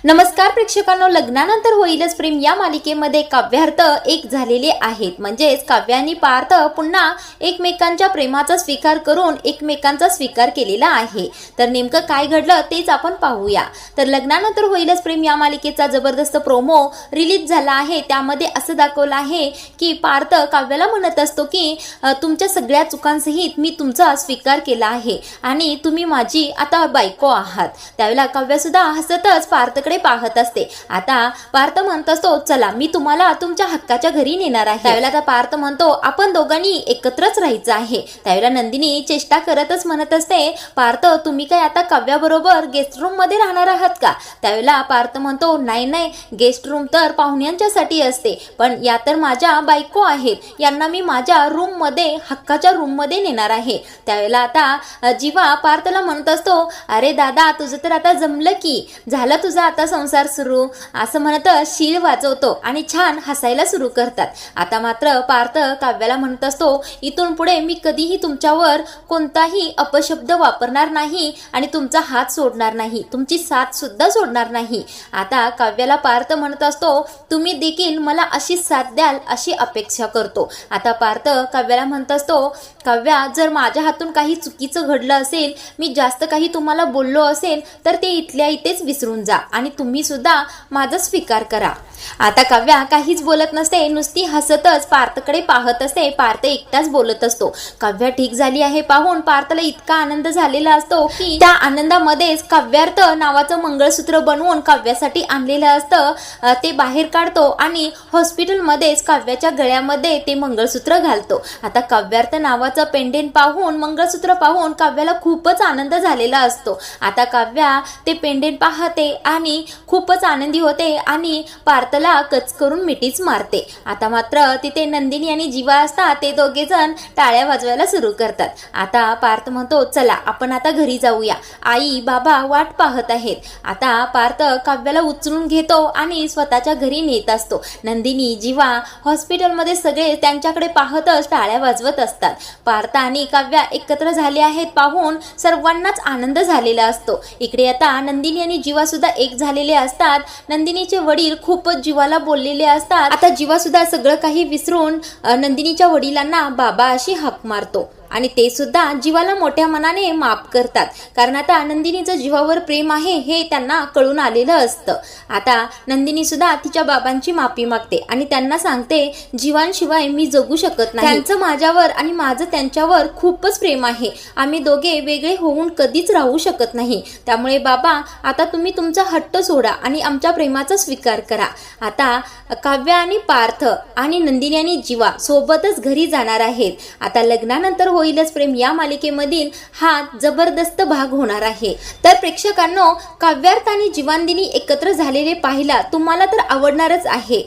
नमस्कार प्रेक्षकांनो, लग्नानंतर होईलच प्रेम या मालिकेमध्ये काव्यार्थ एक झालेले आहेत. म्हणजेच काव्य आणि पार्थ पुन्हा एकमेकांच्या प्रेमाचा स्वीकार करून एकमेकांचा स्वीकार केलेला आहे. तर नेमकं काय घडलं तेच आपण पाहूया. तर लग्नानंतर होईलच प्रेम या मालिकेचा जबरदस्त प्रोमो रिलीज झाला आहे. त्यामध्ये असं दाखवलं आहे की पार्थ काव्याला म्हणत असतो की तुमच्या सगळ्या चुकांसहित मी तुमचा स्वीकार केला आहे आणि तुम्ही माझी आता बायको आहात. त्यावेळेला काव्य सुद्धा हसतच पार्थ पाहत असते. आता पार्थ म्हणत असतो, चला मी तुम्हाला तुमच्या हक्काच्या घरी नेणार आहे. त्यावेळेला आता पार्थ म्हणतो, आपण दोघांनी एकत्रच राहायचं आहे. त्यावेळेला नंदिनी चेष्टा करतच म्हणत असते, पार्थ तुम्ही काय आता काव्याबरोबर गेस्ट रूम मध्ये राहणार आहात का? त्यावेळेला पार्थ म्हणतो, नाही नाही, गेस्ट रूम तर पाहुण्यांच्यासाठी असते, पण या तर माझ्या बायको आहेत, यांना मी माझ्या रूम मध्ये हक्काच्या रूम मध्ये नेणार आहे. त्यावेळेला आता जीवा पार्थला म्हणत असतो, अरे दादा तुझं तर आता जमलं की, झालं तुझा आता संसार सुरू, असं म्हणत शीळ वाजवतो आणि छान हसायला सुरू करतात. आता मात्र पार्थ काव्याला म्हणत असतो, इथून पुढे मी कधीही तुमच्यावर कोणताही अपशब्द वापरणार नाही आणि तुमचा हात सोडणार नाही, तुमची साथ सुद्धा सोडणार नाही. आता काव्याला पार्थ म्हणत असतो, तुम्ही देखील मला अशी साथ द्याल अशी अपेक्षा करतो. आता पार्थ काव्याला म्हणत असतो, काव्या जर माझ्या हातून काही चुकीचं घडलं असेल, मी जास्त काही तुम्हाला बोललो असेल तर ते इथल्या इथेच विसरून जा आणि तुम्ही सुद्धा माझा स्वीकार करा. आता काव्या काहीच बोलत नसते, नुसती हसतच पार्थकडे पाहत असते. पार्थ एकटाच बोलत असतो. काव्या ठीक झाली आहे पाहून पार्थला इतका आनंद झालेला असतो की त्या आनंदामध्येच काव्यार्थ नावाचं मंगळसूत्र बनवून काव्यासाठी आणलेलं असतं ते बाहेर काढतो आणि हॉस्पिटलमध्येच काव्याच्या गळ्यामध्ये ते मंगळसूत्र घालतो. आता काव्यार्थ नावाचं पेंडेंट पाहून, मंगळसूत्र पाहून काव्याला खूपच आनंद झालेला असतो. आता काव्या ते पेंडेंट पाहते आणि खूपच आनंदी होते आणि पार्थला कच करून मिठीच मारते. आता मात्र तिथे नंदिनी आणि जीवा असतात. ते दोघे जण टाळ्या वाजवायला सुरू करतात. आता पार्थ म्हणतो, चला आपण आता घरी जाऊया, आई बाबा वाट पाहत आहेत. आता पार्थ काव्याला उचलून घेतो आणि स्वतःच्या घरी नेत असतो. नंदिनी जीवा हॉस्पिटलमध्ये सगळे त्यांच्याकडे पाहतच टाळ्या वाजवत असतात. पार्थ आणि काव्या एकत्र झाले आहेत पाहून सर्वांनाच आनंद झालेला असतो. इकडे आता नंदिनी आणि जीवा सुद्धा एक झालेले असतात. नंदिनीचे वडील खूपच जीवाला बोललेले असतात. आता जीवा सुद्धा सगळं काही विसरून नंदिनीच्या वडिलांना बाबा अशी हाक मारतो आणि ते सुद्धा जीवाला मोठ्या मनाने माफ करतात, कारण आता नंदिनीचं जीवावर प्रेम आहे हे त्यांना कळून आलेलं असतं. आता नंदिनी सुद्धा तिच्या बाबांची माफी मागते आणि त्यांना सांगते, जीवांशिवाय मी जगू शकत नाही, त्यांचं माझ्यावर आणि माझं त्यांच्यावर खूपच प्रेम आहे, आम्ही दोघे वेगळे होऊन कधीच राहू शकत नाही. त्यामुळे बाबा आता तुम्ही तुमचा हट्ट सोडा आणि आमच्या प्रेमाचा स्वीकार करा. आता काव्य आणि पार्थ आणि नंदिनी आणि जीवा सोबतच घरी जाणार आहेत. आता लग्नानंतर होईलच प्रेम या मालिकेमधील हा जबरदस्त भाग होणार आहे. तर प्रेक्षकांनो, काव्यार्थ आणि जीवानंदिनी एकत्र झालेले पाहिला तुम्हाला तर आवडणारच आहे.